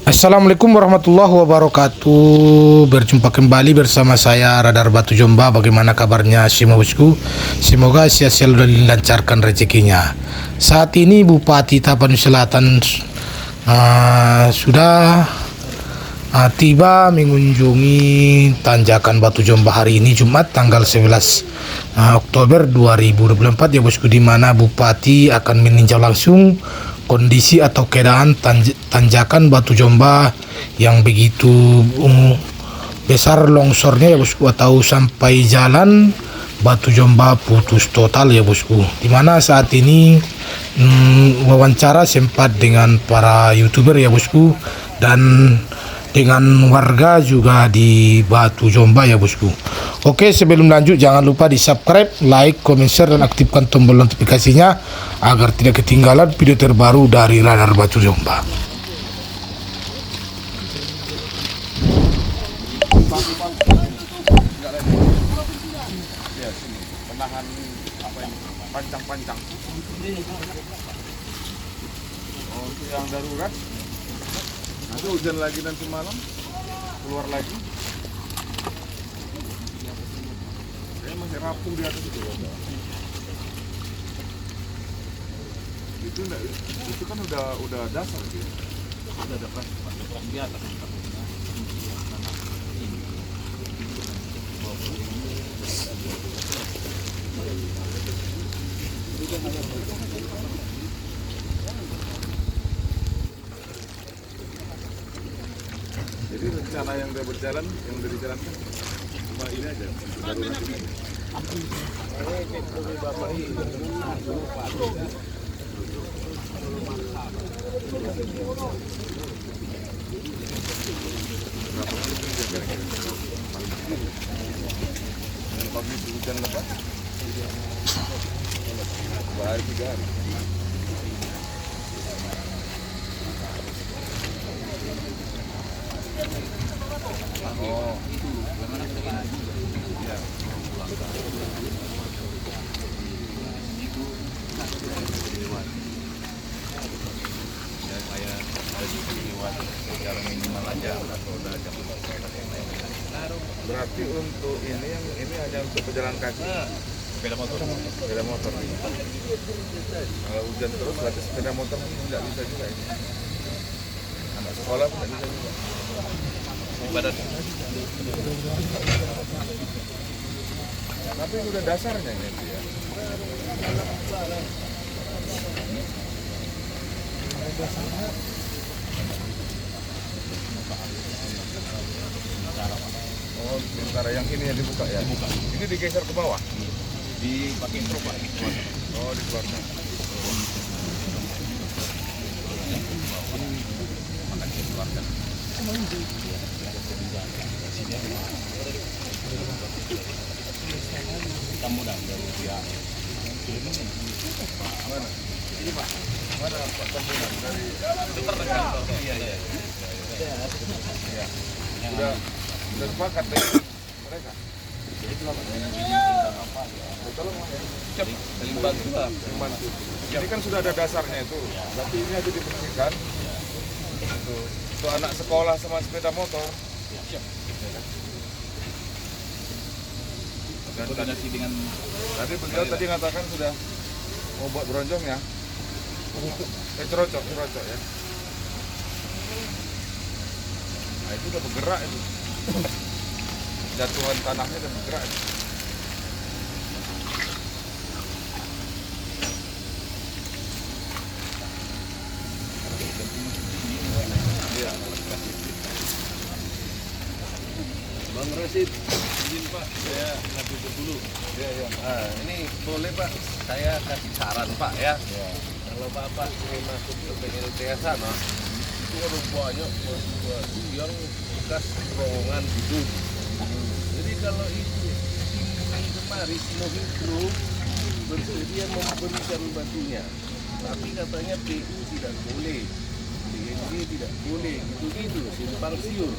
Assalamualaikum warahmatullahi wabarakatuh. Berjumpa kembali bersama saya Radar Batu Jomba. Bagaimana kabarnya semua bosku? Semoga sehat selalu dan dilancarkan rezekinya. Saat ini Bupati Tapanuli Selatan sudah tiba mengunjungi Tanjakan Batu Jomba hari ini Jumat tanggal 11 Oktober 2024 ya bosku, di mana Bupati akan meninjau langsung kondisi atau keadaan Tanjakan Batu Jomba yang begitu besar longsornya ya bosku, atau sampai jalan Batu Jomba putus total ya bosku, dimana saat ini wawancara sempat dengan para youtuber ya bosku dan dengan warga juga di Batu Jomba ya bosku. Oke, sebelum lanjut jangan lupa di subscribe, like, comment, share, dan aktifkan tombol notifikasinya agar tidak ketinggalan video terbaru dari Radar Batu Jomba. Penahan apa ini? Pancang-pancang. Oh, untuk yang darurat. Nanti hujan lagi nanti malam keluar lagi. Saya masih rapuh di atas itu. Itu enggak, itu kan udah dasar gitu. Udah dapat di atas. Jadi rencana yang udah berjalan, yang udah dijalankan cuma ini aja, darurat ini. Berapa menit aja kira-kira? Dengan kondisi hujan lebat, 2 hari 3 hari. Oh, iya. Berarti untuk ini yang ini hanya untuk pejalan kaki, sepeda motor. Kalau hujan terus berarti sepeda motor nggak bisa juga ini. Anak sekolah pun nggak bisa juga. Ibadat. Tapi udah dasarnya ini ya. Oh, sementara yang ini yang dibuka ya. Ini digeser ke bawah. Dipakai truk Pak. Oh, dikeluarkan. Makan dikeluarkan. Kamu dah dari dia. Mana? Ini Pak. Mana Pak Tambunan dari kantor? Iya. Sudah sepakat dengan mereka. Tolong ya. Membantu. Ini kan sudah ada dasarnya itu. Berarti ini aja dibersihkan. Untuk anak sekolah sama sepeda motor. Siap. Dan koordinasi dengan tadi beliau tadi mengatakan sudah mau buat bronjong ya. Cerocok ya. Nah itu udah bergerak itu. Jatuhan tanahnya udah bergerak. Iya. Bang Rasid, izin Pak, saya ngatur dulu. Iya. Nah, ini boleh Pak, saya kasih saran Pak ya. Kalau Bapak ingin masuk ke PLTS sana, itu ada banyak mahasiswa yang bekas terowongan hidup. Jadi kalau itu kemari Sinohydro bersedia memberikan batunya, tapi katanya PU tidak boleh, DNG tidak boleh, gitu simpang siur.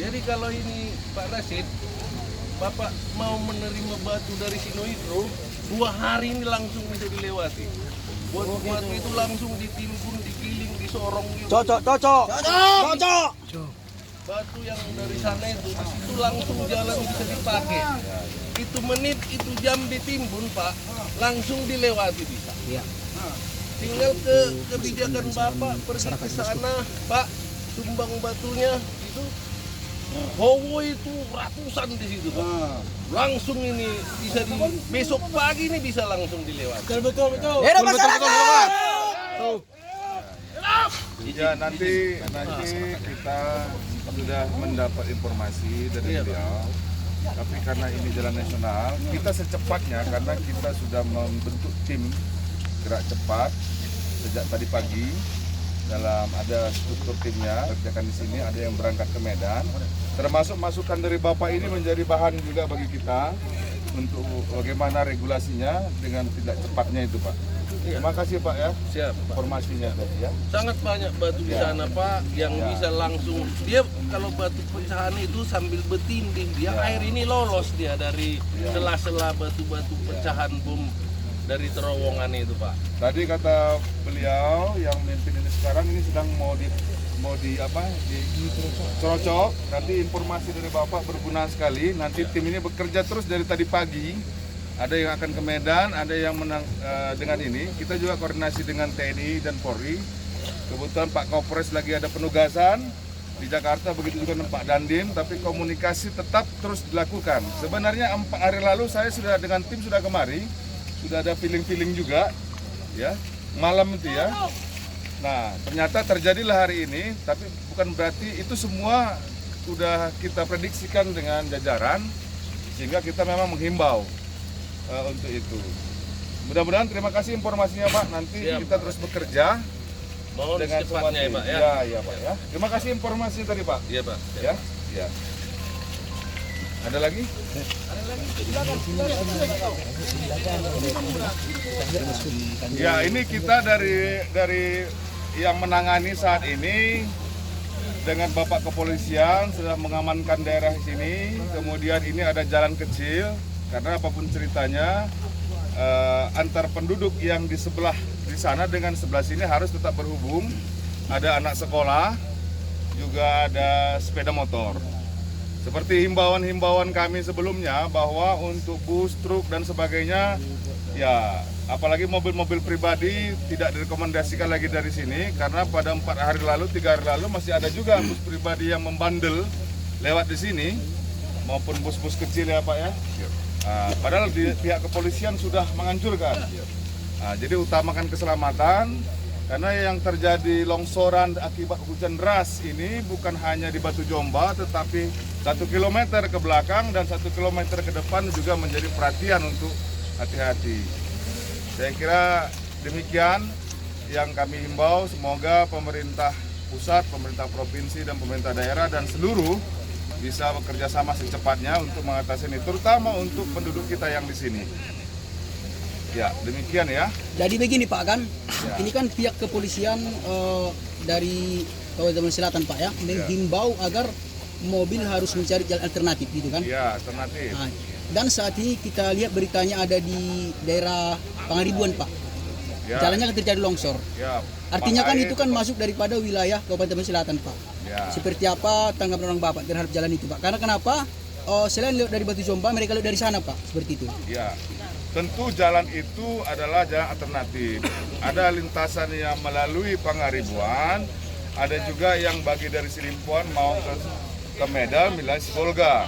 Jadi kalau ini Pak Rasid, Bapak mau menerima batu dari Sinohydro, 2 hari ini langsung bisa dilewati. Buat batu itu langsung ditimbun, digiling, Sorong juga. Cocok. Batu yang dari sana itu di situ langsung jalan bisa dipakai. Itu menit, itu jam ditimbun Pak, langsung dilewati bisa. Iya. Tinggal kebijakan Bapak pergi ke sana, Pak, sumbang batunya itu. Howo itu ratusan di situ Pak. Langsung ini bisa besok pagi ini bisa langsung dilewati. Betul. Hidup masyarakat. Ya nanti kita sudah mendapat informasi dari beliau. Tapi karena ini jalan nasional, kita secepatnya karena kita sudah membentuk tim gerak cepat sejak tadi pagi. Dalam ada struktur timnya, kerjakan di sini, ada yang berangkat ke Medan. Termasuk masukan dari Bapak ini menjadi bahan juga bagi kita untuk bagaimana regulasinya dengan tidak cepatnya itu Pak. Terima kasih Pak ya. Siap Pak. Informasinya tadi ya. Sangat banyak batu di sana Pak yang bisa langsung dia kalau batu pecahan itu sambil bertindih dia air ini lolos dia dari sela-sela batu-batu pecahan bom dari terowongan itu Pak. Tadi kata beliau yang memimpin ini sekarang ini sedang mau di cocok. Nanti informasi dari Bapak berguna sekali. Nanti tim ini bekerja terus dari tadi pagi. Ada yang akan ke Medan, ada yang menang dengan ini. Kita juga koordinasi dengan TNI dan Polri. Kebetulan Pak Kapolres lagi ada penugasan di Jakarta, begitu juga dengan Pak Dandim. Tapi komunikasi tetap terus dilakukan. Sebenarnya 4 hari lalu saya sudah dengan tim sudah kemari, sudah ada feeling juga, ya malam itu ya. Nah ternyata terjadilah hari ini, tapi bukan berarti itu semua sudah kita prediksikan dengan jajaran, sehingga kita memang menghimbau untuk itu. Mudah-mudahan terima kasih informasinya Pak. Nanti kita terus bekerja mohon dengan secepatnya ya Pak ya. Iya Pak ya. Terima kasih informasi tadi Pak. Iya Pak. Ya. Ada lagi? Ya ini kita dari yang menangani saat ini dengan Bapak Kepolisian sudah mengamankan daerah sini. Kemudian ini ada jalan kecil. Karena apapun ceritanya antar penduduk yang di sebelah di sana dengan sebelah sini harus tetap berhubung. Ada anak sekolah, juga ada sepeda motor. Seperti himbauan-himbauan kami sebelumnya bahwa untuk bus, truk dan sebagainya, ya apalagi mobil-mobil pribadi tidak direkomendasikan lagi dari sini karena pada 4 hari lalu, 3 hari lalu masih ada juga bus pribadi yang membandel lewat di sini maupun bus-bus kecil ya Pak ya. Padahal pihak kepolisian sudah menganjurkan. Jadi utamakan keselamatan karena yang terjadi longsoran akibat hujan deras ini bukan hanya di Batu Jomba, tetapi 1 kilometer ke belakang dan 1 kilometer ke depan juga menjadi perhatian untuk hati-hati. Saya kira demikian yang kami himbau. Semoga pemerintah pusat, pemerintah provinsi dan pemerintah daerah dan seluruh bisa bekerja sama secepatnya untuk mengatasi ini, terutama untuk penduduk kita yang di sini. Ya, demikian ya. Jadi begini Pak kan, ini kan pihak kepolisian dari Kabupaten Selatan Pak ya, menghimbau agar mobil harus mencari jalan alternatif gitu kan? Iya, alternatif. Nah, dan saat ini kita lihat beritanya ada di daerah Pangaribuan Pak. Jalannya terjadi longsor. Ya, artinya kan itu kan masuk daripada wilayah Kabupaten Selatan Pak. Seperti apa tanggapan orang Bapak terhadap jalan itu Pak? Karena kenapa? Selain lewat dari Batu Jomba, mereka lewat dari sana Pak, seperti itu. Ya, tentu jalan itu adalah jalan alternatif. Ada lintasan yang melalui Pangaribuan, ada juga yang bagi dari Silimpuan mau ke Medan, wilayah Sibolga.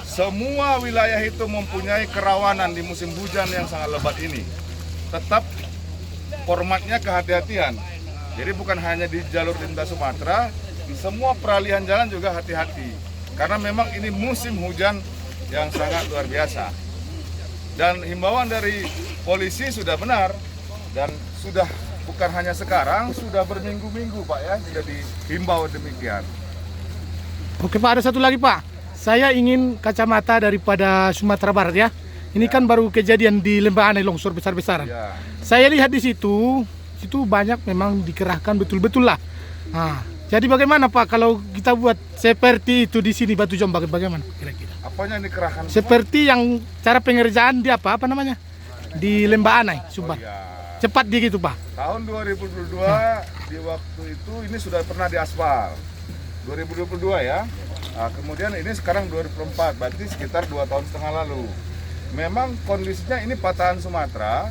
Semua wilayah itu mempunyai kerawanan di musim hujan yang sangat lebat ini. Tetap formatnya kehati-hatian. Jadi bukan hanya di jalur lintas Sumatera, di semua peralihan jalan juga hati-hati. Karena memang ini musim hujan yang sangat luar biasa. Dan himbauan dari polisi sudah benar dan sudah bukan hanya sekarang, sudah berminggu-minggu Pak ya, sudah dihimbau demikian. Oke Pak, ada satu lagi Pak. Saya ingin kacamata daripada Sumatera Barat ya. Ini kan baru kejadian di Lembah Anai longsor besar-besaran. Ya. Saya lihat di situ banyak memang dikerahkan betul-betul lah. Nah, jadi bagaimana Pak kalau kita buat seperti itu di sini Batu Jomba, bagaimana kira-kira? Apanya yang dikerahkan? Seperti yang cara pengerjaan di apa namanya? Di Lembah Anai, Subang. Ya. cepat di gitu Pak. Tahun 2022 di waktu itu ini sudah pernah diaspal. 2022 ya. Nah, kemudian ini sekarang 2024, berarti sekitar 2,5 tahun lalu. Memang kondisinya ini patahan Sumatera,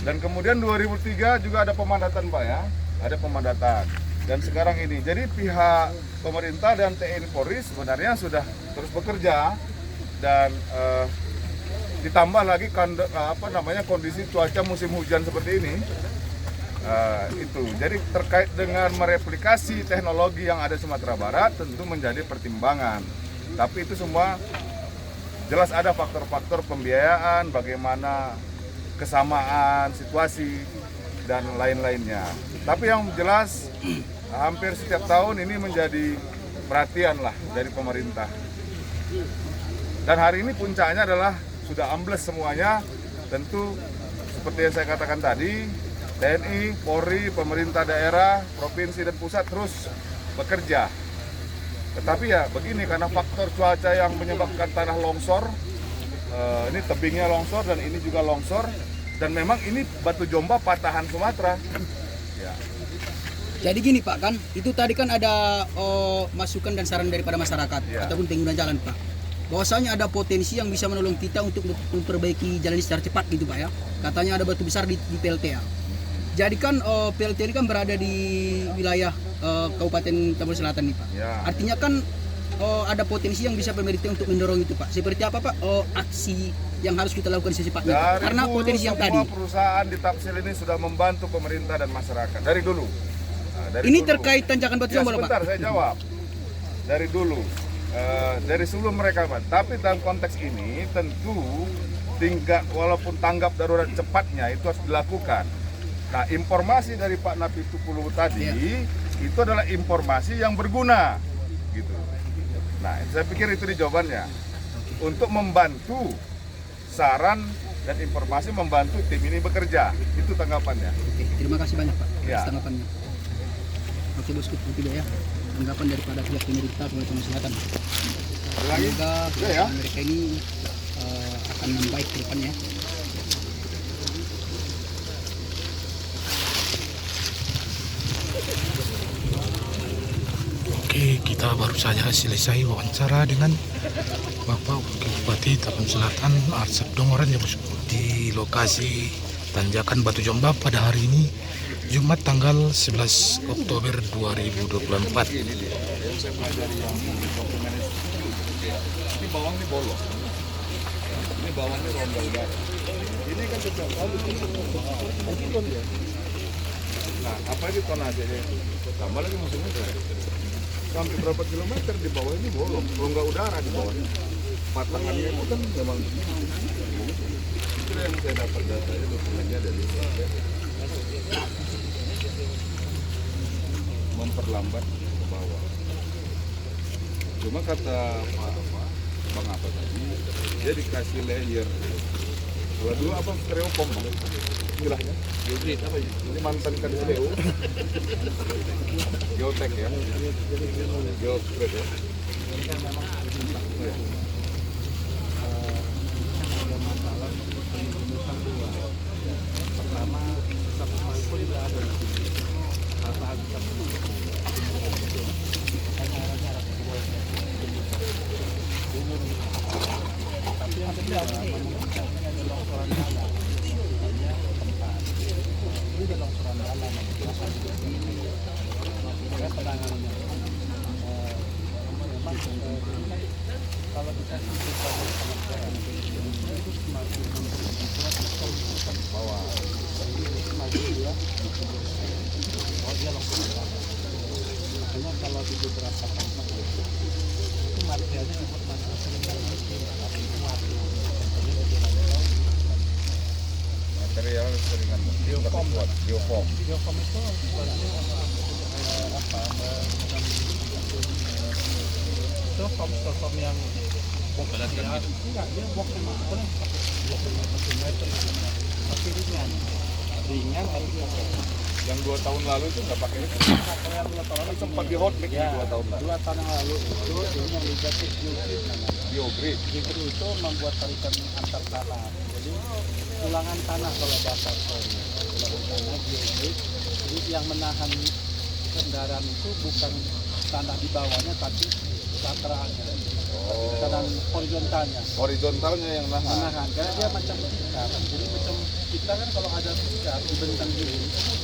dan kemudian 2003 juga ada pemadatan Pak ya, ada pemadatan. Dan sekarang ini, jadi pihak pemerintah dan TNI Polri sebenarnya sudah terus bekerja, dan ditambah lagi kondisi cuaca musim hujan seperti ini. Itu jadi terkait dengan mereplikasi teknologi yang ada Sumatera Barat tentu menjadi pertimbangan, tapi itu semua jelas ada faktor-faktor pembiayaan, bagaimana kesamaan situasi dan lain-lainnya. Tapi yang jelas hampir setiap tahun ini menjadi perhatian lah dari pemerintah, dan hari ini puncaknya adalah sudah ambles semuanya. Tentu seperti yang saya katakan tadi, TNI, Polri, pemerintah daerah, provinsi dan pusat terus bekerja. Tetapi ya begini, karena faktor cuaca yang menyebabkan tanah longsor, ini tebingnya longsor dan ini juga longsor, dan memang ini Batu Jomba patahan Sumatera. Ya. Jadi gini Pak, kan itu tadi kan ada masukan dan saran daripada masyarakat ataupun pengguna jalan Pak, bahwasanya ada potensi yang bisa menolong kita untuk memperbaiki jalan ini secara cepat gitu Pak ya. Katanya ada batu besar di PLTA. Jadi kan PLT ini kan berada di wilayah Kabupaten Tambora Selatan nih Pak. Ya. Artinya kan ada potensi yang bisa pemerintah untuk mendorong itu Pak. Seperti apa Pak aksi yang harus kita lakukan secepatnya Pak? Karena potensi yang tadi. Semua perusahaan di Tapsil ini sudah membantu pemerintah dan masyarakat dari dulu. Ini terkait tanjakan Batu Jomba Pak? Sebentar saya jawab. Dari dulu, dari sebelum mereka Pak. Tapi dalam konteks ini tentu walaupun tanggap darurat cepatnya itu harus dilakukan. Nah, informasi dari Pak Napitupulu tadi itu adalah informasi yang berguna, gitu. Nah, saya pikir itu jawabannya. Untuk membantu saran dan informasi, membantu tim ini bekerja, itu tanggapannya. Oke, terima kasih banyak Pak atas Ya. tanggapannya. Oke bosku, itu dia ya tanggapan daripada pihak pemerintah Kabupaten Selatan. Semoga ya. mereka ini akan membaik ke depannya. Oke, kita baru saja selesai wawancara dengan Bapak Wakil Bupati Tapin Selatan Arsep Dongoran ya bosku, di lokasi tanjakan Batu Jomba pada hari ini Jumat tanggal 11 Oktober 2024. Yang saya pelajari yang dokumen ini bawang ini bolong, ini bawangnya rongga udara. Ini kan setiap tahun nah, apa ini tonasenya? Tambah lagi musim hujan. Sampai berapa kilometer di bawah ini bolong, rongga udara di bawahnya. Patahannya itu kan memang itu yang saya dapat datanya, dokumennya dari memperlambat ke bawah. Cuma kata Bang apa tadi, dia dikasih layer. Kalau dulu apa stereopom istilahnya? Geogrid apa ini? Ini mantan kan SDU. Geotek ya. Geogrid ya. Pertama, sama pun tidak ada. Tapi yang kedua, ada longsoran dalam. Ini ada longsoran dalam. Penanganannya. Memang kalau kita itu semakin bawah. Dia longsoran dalam. Makanya kalau di beberapa tempat itu materialnya informasi sering tapi kuat. Material seringan biofom. Biofom itu itu form yang enggak, dia box yang ukuran 25 meter tapi ringan tapi Yang 2 tahun lalu itu nggak pakai itu. Kan sempat di hot mix ya, 2 tahun lalu. 2 tahun yang lalu itu yang negatif Geogrid. itu membuat tarikan antar tanah. Jadi ulangan tanah kalau bahasa karena geogrid. Jadi yang menahan kendaraan itu bukan tanah di bawahnya tapi datarannya, tataran horizontalnya. Horizontalnya yang nahan. Menahan karena dia macam tikar. Jadi macam kita kan kalau ada tikar dibentang gini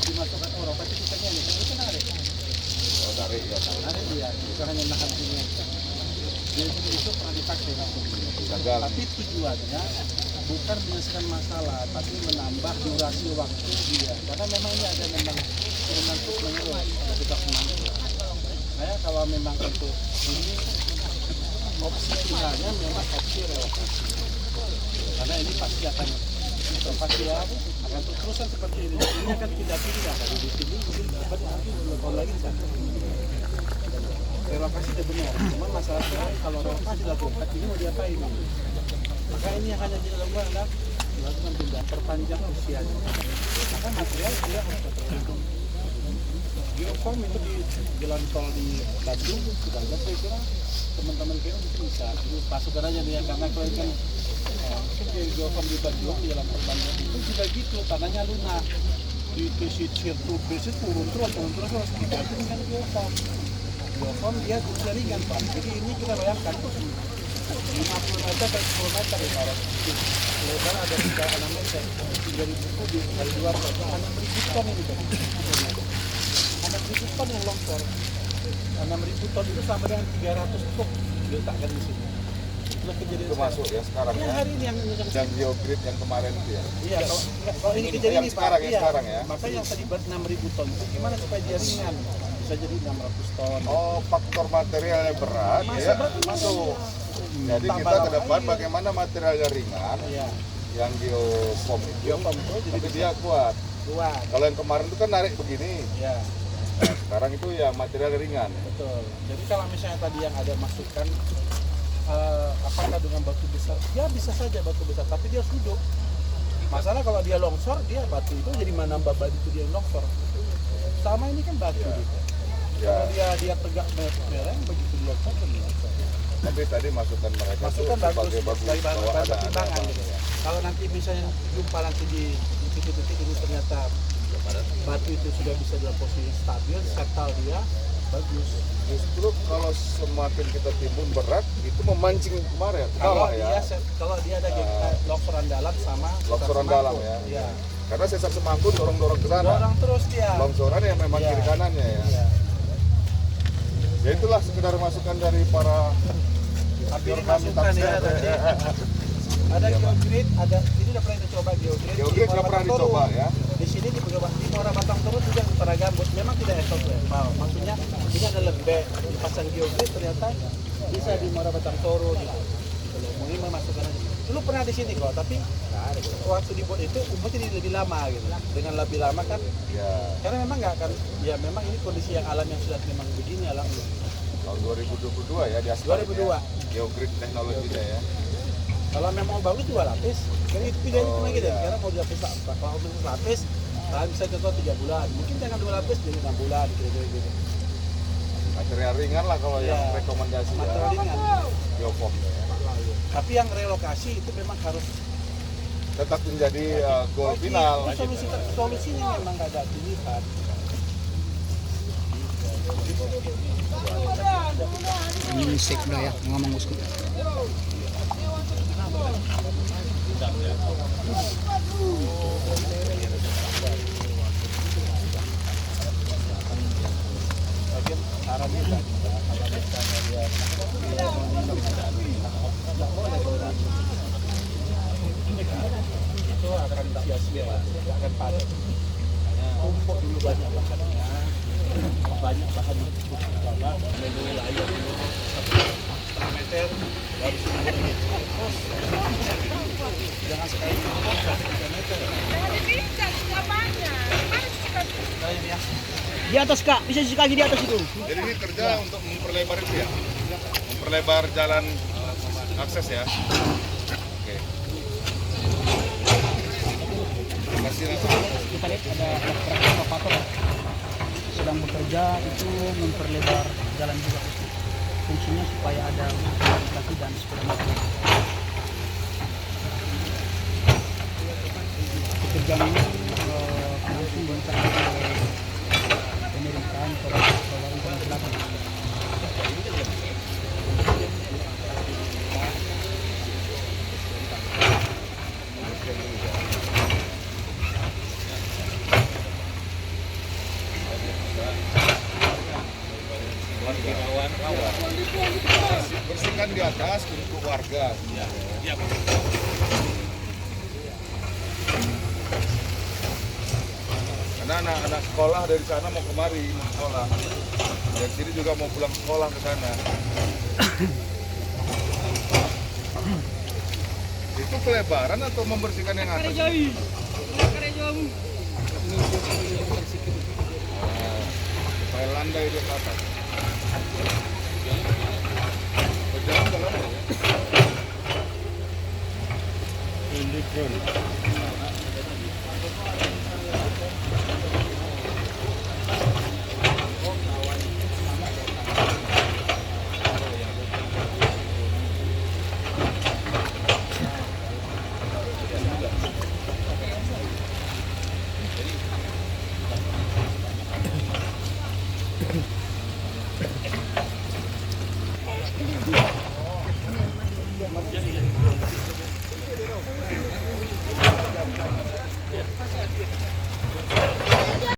dimasukkan orang pasti kita nyanyi kan kita narik. Oh, tarik ya. Narik dia bukan hanya nahan sini aja. Jadi itu pernah dipakai langsung. Gagal. Tapi tujuannya bukan menyelesaikan masalah, tapi menambah durasi waktu dia. Karena memang ini ada memang turunan untuk menurun kita semangka. Nah, kalau memang untuk ini opsi finalnya memang opsi relokasi. Karena ini pasti akan terusan seperti ini. Ini akan pindah-pindah dari di sini mungkin dapat nanti 2 tahun lagi di sana. Relokasi sudah benar, cuma masalahnya kalau relokasi dilakukan ini mau diapain? Maka ini yang hanya dilakukan adalah dilakukan pindah, perpanjang usianya. Maka material dia harus terhitung. Geoform itu di jalan tol di Bandung sudah ada, saya kira teman-teman kira mungkin bisa pasukan aja nih ya, karena kalau kan mungkin geoform di Bandung di jalan tol Bandung itu juga gitu, tanahnya lunak di pesisir tuh turun terus harus dibantu dengan geoform. Geoform dia usia ringan Pak, jadi ini kita bayangkan 50 meter per 10 meter ibarat lebar ada 3 meter 3.000 kubik dari luar kota 6.000 ton ini Pak. 6.000 ton yang longsor, 6.000 ton itu sama dengan 300 truk diletakkan di sini. Itu kejadian Itu masuk ya sekarang ya. hari ini yang geogrid yang kemarin itu ya. iya kalau ini kejadian yang ini sekarang, Pak, yang iya. sekarang ya. Maka yang tadi 6.000 ton itu gimana supaya dia ringan, bisa jadi 600 ton. Oh, faktor materialnya berat ya masuk. Jadi kita ke depan bagaimana materialnya ringan, Iya. yang geoform itu, Geoform itu jadi tapi dia kuat. kuat. Kalau yang kemarin itu kan narik begini, Ya. nah, sekarang itu ya material ringan. Betul. Jadi kalau misalnya tadi yang ada masukan apakah dengan batu besar? Ya bisa saja batu besar, tapi dia harus duduk. Masalah kalau dia longsor, dia batu itu jadi menambah batu dia longsor. Sama ini kan batu gitu. Ya. Kalau dia tegak mereng begitu dia longsor kan longsor. Tapi tadi masukan mereka Masukan tuh bagus sebagai dari bahwa ada pertimbangan apa, gitu. ya. Kalau nanti misalnya jumpa nanti di titik-titik ini ternyata batu itu sudah bisa dalam posisi stabil, settle dia bagus. Justru kalau semakin kita timbun berat, itu memancing kemarin ke Kalau bawah ya. kalau dia ada longsoran dalam sama Longsoran sesar dalam semangkuk. ya. Iya. Karena sesar semangkuk dorong-dorong ke sana. Dorong terus dia. Longsoran yang memang Iya. kiri kanannya ya. Iya. Ya itulah sekedar masukan dari para Tapi ini kami masukan ya Tapser. tadi. Ada geogrid, ada ini udah pernah dicoba geogrid. Geogrid Di nggak Muara pernah Batang Toru. dicoba ya. Di sini di Muara Batang Toru juga utara gambut. Memang tidak esok level. Maksudnya ini ada lebih dipasang geogrid ternyata bisa di Muara Batang Toru di mungkin memasukkan aja. Dulu pernah di sini kok, tapi waktu dibuat itu umurnya jadi lebih lama gitu. Dengan lebih lama kan, Ya, karena memang nggak akan, ya memang ini kondisi yang alam yang sudah memang begini alam. tahun 2022 ya di aspal. 2002. Geogrid teknologinya ya. Kalau memang bagus 2 lapis, kan itu pilihan itu lagi deh. Sekarang mau dilapis apa? Kalau mau lapis, kalian bisa contoh 3 bulan. Mungkin jangan 2 lapis jadi 6 bulan kira-kira gitu. Material ringan lah kalau Ya, yang rekomendasi material ya. ringan. Geoform ya. Tapi yang relokasi itu memang harus Tetap menjadi goal final. solusinya memang nggak ada pilihan. Ini sekda ya, ngomong usku. Bagian arah kita, kalau misalnya dia nggak boleh berani. Itu akan sia-sia, nggak akan padat. Tumpuk dulu banyak bahannya, banyak bahan yang cukup lama, melalui layar dulu 1,5 meter, baru sini. Jangan sekali tumpuk 3 meter. Nah, ini ya. Di atas Kak, bisa sisi kaki di atas itu. Jadi ini kerja untuk memperlebar itu ya. Memperlebar jalan akses ya. Oke. Terima kasih Mas. Kita lihat ada operator sedang bekerja itu memperlebar jalan juga. Fungsinya supaya ada kaki dan sepeda motor. Pekerjaan ini membongkar pemerintahan pemerintah belakang. Bersihkan di atas untuk warga. Karena anak-anak sekolah dari sana mau kemari mau sekolah. Dari sini juga mau pulang sekolah ke sana. Itu pelebaran atau membersihkan yang atas? Supaya landai di atas. Berjalan dalam ya?